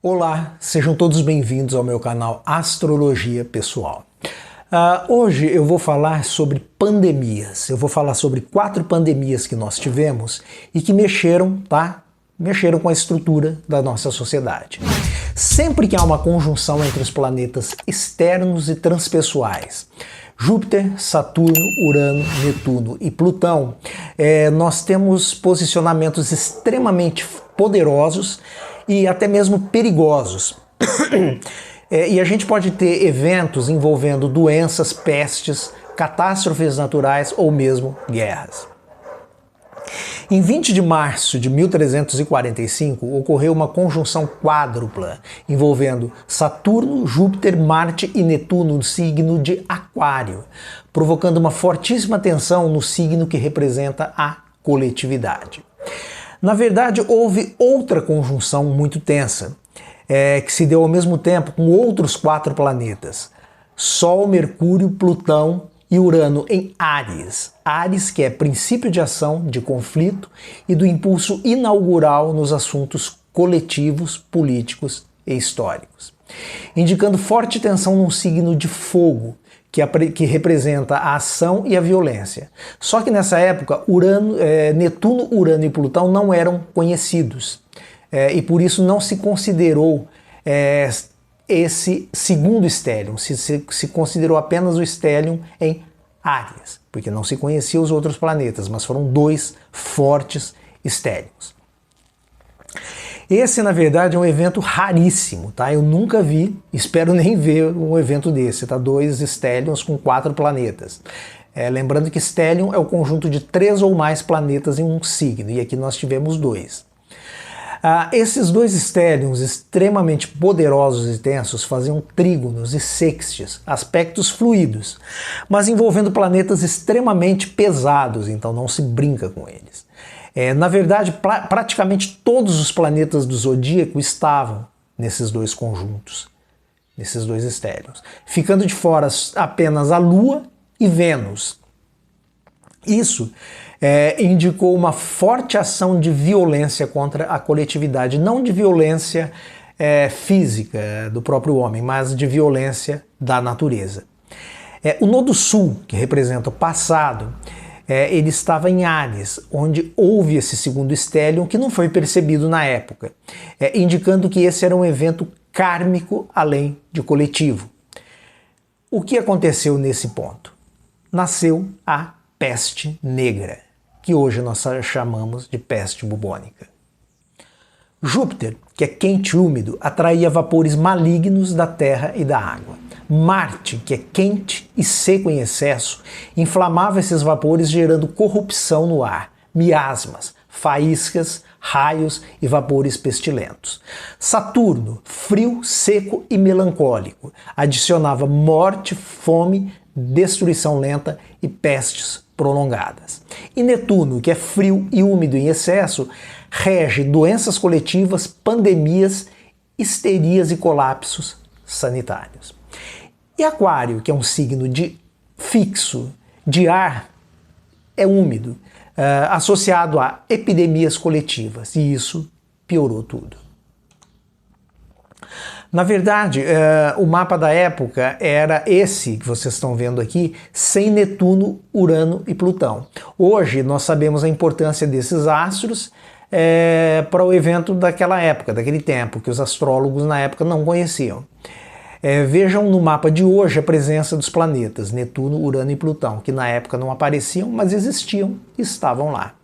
Olá, sejam todos bem-vindos ao meu canal Astrologia Pessoal. Hoje eu vou falar sobre pandemias. Eu vou falar sobre 4 pandemias que nós tivemos e que mexeram com a estrutura da nossa sociedade. Sempre que há uma conjunção entre os planetas externos e transpessoais, Júpiter, Saturno, Urano, Netuno e Plutão, nós temos posicionamentos extremamente poderosos e até mesmo perigosos. E a gente pode ter eventos envolvendo doenças, pestes, catástrofes naturais ou mesmo guerras. Em 20 de março de 1345, ocorreu uma conjunção quádrupla envolvendo Saturno, Júpiter, Marte e Netuno no signo de Aquário, provocando uma fortíssima tensão no signo que representa a coletividade. Na verdade, houve outra conjunção muito tensa, que se deu ao mesmo tempo com outros 4 planetas, Sol, Mercúrio, Plutão e Urano em Áries. Áries, que é princípio de ação, de conflito e do impulso inaugural nos assuntos coletivos, políticos e históricos, indicando forte tensão num signo de fogo, que representa a ação e a violência. Só que nessa época, Netuno, Urano e Plutão não eram conhecidos, e por isso não se considerou esse segundo stellium, se considerou apenas o stellium em Áries, porque não se conhecia os outros planetas, mas foram 2 fortes stelliums. Esse, na verdade, é um evento raríssimo, tá? Eu nunca vi, espero nem ver um evento desse, tá? 2 stelliums com 4 planetas. Lembrando que stellium é o conjunto de 3 ou mais planetas em um signo, e aqui nós tivemos 2. Esses 2 stelliums extremamente poderosos e tensos faziam trígonos e sextes, aspectos fluidos, mas envolvendo planetas extremamente pesados, então não se brinca com eles. Na verdade, praticamente todos os planetas do zodíaco estavam nesses 2 conjuntos, nesses 2 stelliums, ficando de fora apenas a Lua e Vênus. Isso indicou uma forte ação de violência contra a coletividade, não de violência física do próprio homem, mas de violência da natureza. O Nodo Sul, que representa o passado, ele estava em Áries, onde houve esse segundo stellium que não foi percebido na época, indicando que esse era um evento kármico além de coletivo. O que aconteceu nesse ponto? Nasceu a peste negra, que hoje nós chamamos de peste bubônica. Júpiter, que é quente e úmido, atraía vapores malignos da terra e da água. Marte, que é quente e seco em excesso, inflamava esses vapores gerando corrupção no ar, miasmas, faíscas, raios e vapores pestilentos. Saturno, frio, seco e melancólico, adicionava morte, fome, destruição lenta e pestes prolongadas. E Netuno, que é frio e úmido em excesso, rege doenças coletivas, pandemias, histerias e colapsos sanitários. E Aquário, que é um signo de fixo, de ar, é úmido, associado a epidemias coletivas, e isso piorou tudo. Na verdade, o mapa da época era esse que vocês estão vendo aqui, sem Netuno, Urano e Plutão. Hoje nós sabemos a importância desses astros para o evento daquela época, daquele tempo, que os astrólogos na época não conheciam. Vejam no mapa de hoje a presença dos planetas Netuno, Urano e Plutão, que na época não apareciam, mas existiam e estavam lá.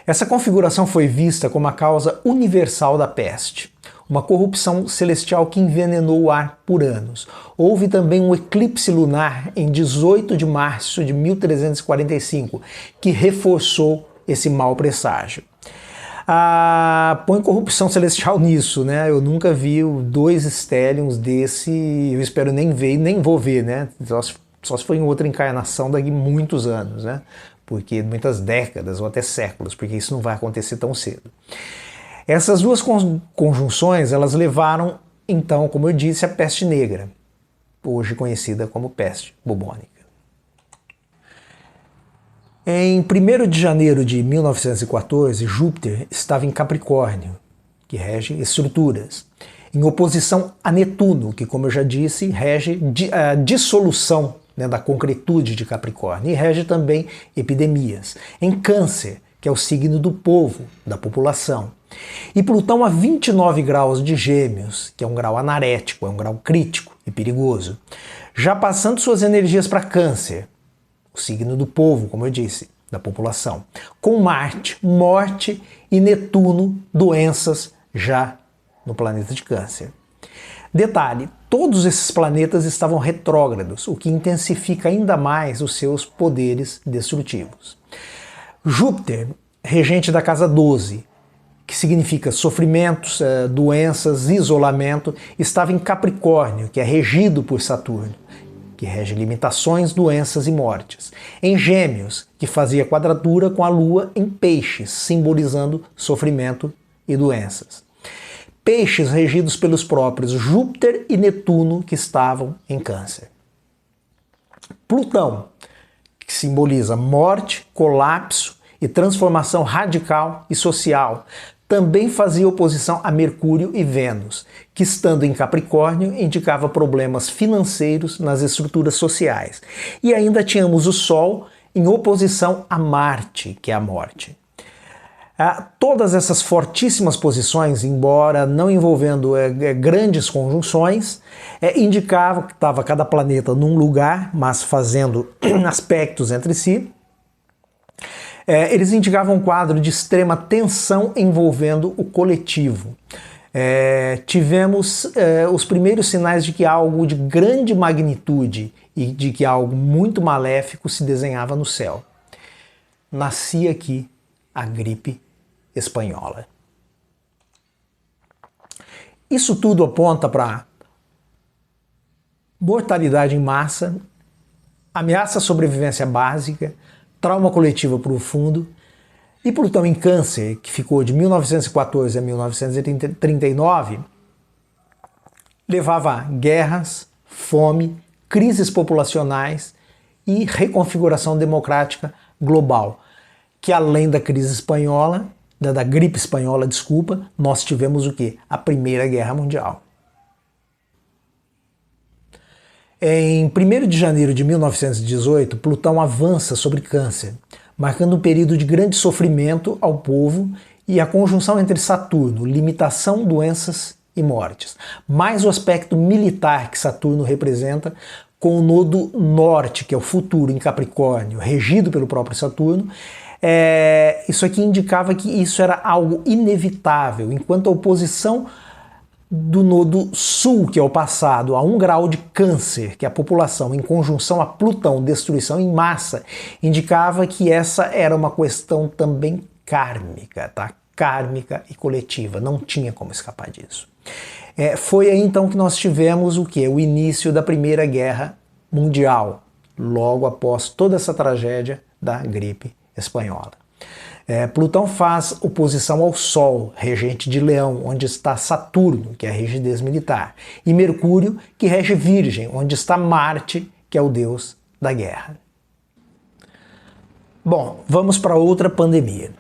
Essa configuração foi vista como a causa universal da peste, uma corrupção celestial que envenenou o ar por anos. Houve também um eclipse lunar em 18 de março de 1345, que reforçou esse mau presságio. Põe corrupção celestial nisso, né? Eu nunca vi 2 stelliums desse, eu espero nem ver e nem vou ver, né? Só se for em outra encarnação daqui muitos anos, né? Porque muitas décadas ou até séculos, porque isso não vai acontecer tão cedo. Essas 2 conjunções, elas levaram, então, como eu disse, a peste negra, hoje conhecida como peste bubônica. Em 1º de janeiro de 1914, Júpiter estava em Capricórnio, que rege estruturas, em oposição a Netuno, que, como eu já disse, rege a dissolução, né, da concretude de Capricórnio, e rege também epidemias. Em Câncer, que é o signo do povo, da população. E Plutão a 29 graus de Gêmeos, que é um grau anarético, é um grau crítico e perigoso. Já passando suas energias para Câncer, o signo do povo, como eu disse, da população. Com Marte, morte, e Netuno, doenças, já no planeta de Câncer. Detalhe, todos esses planetas estavam retrógrados, o que intensifica ainda mais os seus poderes destrutivos. Júpiter, regente da casa 12, que significa sofrimentos, doenças, isolamento, estava em Capricórnio, que é regido por Saturno, que rege limitações, doenças e mortes. Em Gêmeos, que fazia quadratura com a Lua em Peixes, simbolizando sofrimento e doenças. Peixes regidos pelos próprios Júpiter e Netuno, que estavam em Câncer. Plutão, que simboliza morte, colapso e transformação radical e social, também fazia oposição a Mercúrio e Vênus, que, estando em Capricórnio, indicava problemas financeiros nas estruturas sociais. E ainda tínhamos o Sol em oposição a Marte, que é a morte. Todas essas fortíssimas posições, embora não envolvendo grandes conjunções, indicavam que estava cada planeta num lugar, mas fazendo aspectos entre si. Eles indicavam um quadro de extrema tensão envolvendo o coletivo. Tivemos os primeiros sinais de que algo de grande magnitude e de que algo muito maléfico se desenhava no céu. Nascia aqui a gripe espanhola. Isso tudo aponta para mortalidade em massa, ameaça à sobrevivência básica, trauma coletivo profundo, e Plutão em Câncer, que ficou de 1914 a 1939, levava a guerras, fome, crises populacionais e reconfiguração democrática global, que além da crise espanhola, da gripe espanhola, desculpa, nós tivemos o quê? A Primeira Guerra Mundial. Em 1º de janeiro de 1918, Plutão avança sobre Câncer, marcando um período de grande sofrimento ao povo e a conjunção entre Saturno, limitação, doenças e mortes. Mais o aspecto militar que Saturno representa, com o nodo norte, que é o futuro em Capricórnio, regido pelo próprio Saturno. Isso aqui indicava que isso era algo inevitável, enquanto a oposição do nodo sul, que é o passado, a 1 grau de Câncer, que é a população, em conjunção a Plutão, destruição em massa, indicava que essa era uma questão também kármica, tá? Kármica e coletiva, não tinha como escapar disso. Foi aí então que nós tivemos o quê? O início da Primeira Guerra Mundial, logo após toda essa tragédia da gripe espanhola. Plutão faz oposição ao Sol, regente de Leão, onde está Saturno, que é a rigidez militar, e Mercúrio, que rege Virgem, onde está Marte, que é o deus da guerra. Bom, vamos para outra pandemia.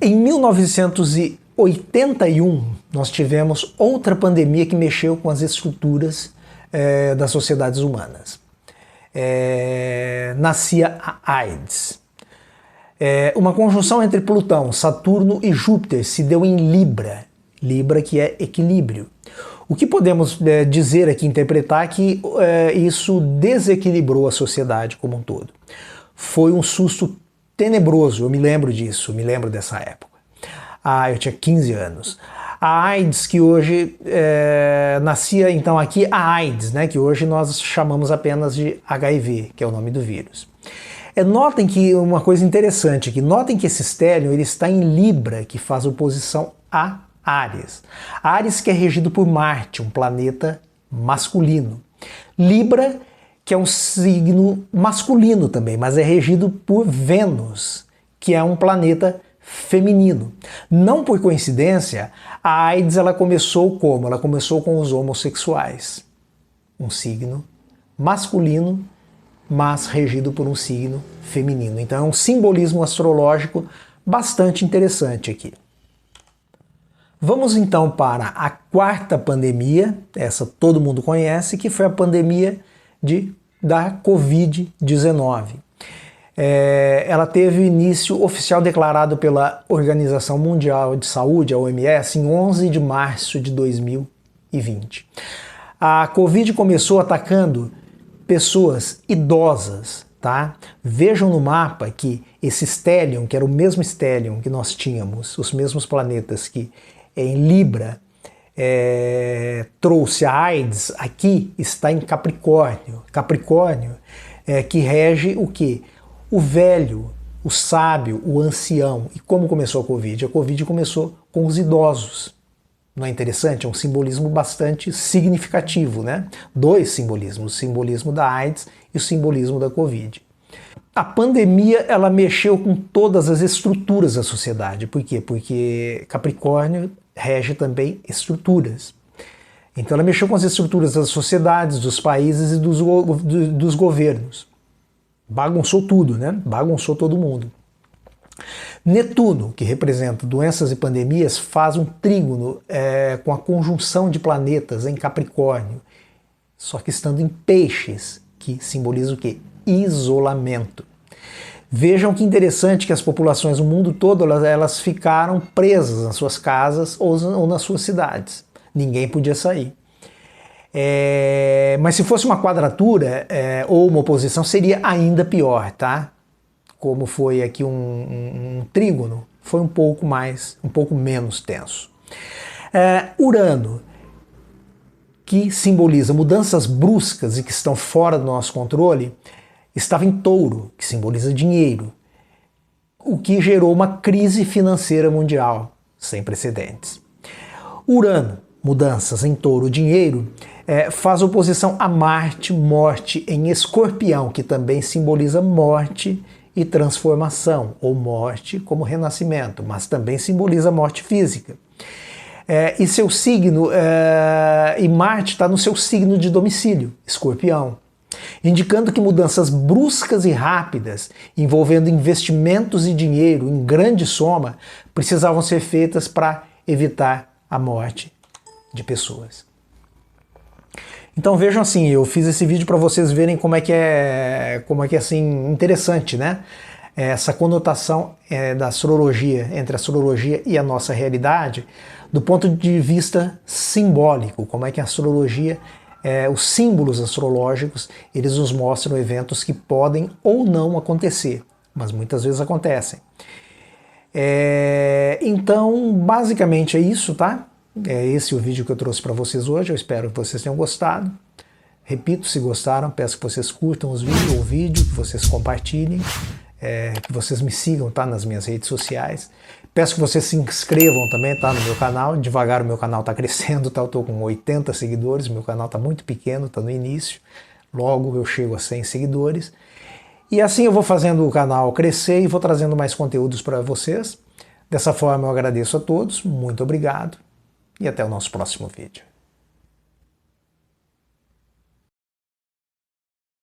Em 1981, nós tivemos outra pandemia que mexeu com as estruturas das sociedades humanas. Nascia a AIDS. Uma conjunção entre Plutão, Saturno e Júpiter se deu em Libra, Libra que é equilíbrio. O que podemos dizer aqui, interpretar, é que isso desequilibrou a sociedade como um todo. Foi um susto tenebroso, eu me lembro disso, eu me lembro dessa época. Eu tinha 15 anos. A AIDS, que hoje nascia então aqui a AIDS, né, que hoje nós chamamos apenas de HIV, que é o nome do vírus. Notem que uma coisa interessante aqui, notem que esse estélio ele está em Libra, que faz oposição a Áries. Áries que é regido por Marte, um planeta masculino. Libra, que é um signo masculino também, mas é regido por Vênus, que é um planeta feminino. Não por coincidência, a AIDS ela começou como? Ela começou com os homossexuais. Um signo masculino, mas regido por um signo feminino. Então é um simbolismo astrológico bastante interessante aqui. Vamos então para a quarta pandemia, essa todo mundo conhece, que foi a pandemia da Covid-19. Ela teve início oficial declarado pela Organização Mundial de Saúde, a OMS, em 11 de março de 2020. A Covid começou atacando pessoas idosas, tá? Vejam no mapa que esse stellium, que era o mesmo stellium que nós tínhamos, os mesmos planetas que em Libra trouxe a AIDS, aqui está em Capricórnio. Capricórnio que rege o quê? O velho, o sábio, o ancião. E como começou a Covid? A Covid começou com os idosos. Não é interessante? É um simbolismo bastante significativo, né? Dois simbolismos, o simbolismo da AIDS e o simbolismo da Covid. A pandemia, ela mexeu com todas as estruturas da sociedade. Por quê? Porque Capricórnio rege também estruturas. Então ela mexeu com as estruturas das sociedades, dos países e dos governos. Bagunçou tudo, né? Bagunçou todo mundo. Netuno, que representa doenças e pandemias, faz um trígono com a conjunção de planetas em Capricórnio, só que estando em Peixes, que simboliza o quê? Isolamento. Vejam que interessante que as populações do mundo todo elas ficaram presas nas suas casas ou nas suas cidades. Ninguém podia sair. Mas se fosse uma quadratura ou uma oposição, seria ainda pior, tá? Como foi aqui um trígono, foi um pouco menos tenso. Urano, que simboliza mudanças bruscas e que estão fora do nosso controle, estava em Touro, que simboliza dinheiro, o que gerou uma crise financeira mundial sem precedentes. Urano, mudanças em Touro, dinheiro, faz oposição a Marte, morte em Escorpião, que também simboliza morte e transformação, ou morte como renascimento, mas também simboliza morte física. E seu signo, e Marte está no seu signo de domicílio, Escorpião, indicando que mudanças bruscas e rápidas, envolvendo investimentos e dinheiro em grande soma, precisavam ser feitas para evitar a morte de pessoas. Então vejam assim, eu fiz esse vídeo para vocês verem como é que é assim interessante, né? Essa conotação da astrologia, entre a astrologia e a nossa realidade, do ponto de vista simbólico, como é que a astrologia, os símbolos astrológicos, eles nos mostram eventos que podem ou não acontecer, mas muitas vezes acontecem. Então, basicamente é isso, tá? É esse o vídeo que eu trouxe para vocês hoje, eu espero que vocês tenham gostado. Repito, se gostaram, peço que vocês curtam o vídeo, que vocês compartilhem, que vocês me sigam, tá, nas minhas redes sociais. Peço que vocês se inscrevam também, tá, no meu canal. Devagar o meu canal está crescendo, tá? Eu estou com 80 seguidores, meu canal está muito pequeno, está no início. Logo eu chego a 100 seguidores. E assim eu vou fazendo o canal crescer e vou trazendo mais conteúdos para vocês. Dessa forma eu agradeço a todos, muito obrigado e até o nosso próximo vídeo.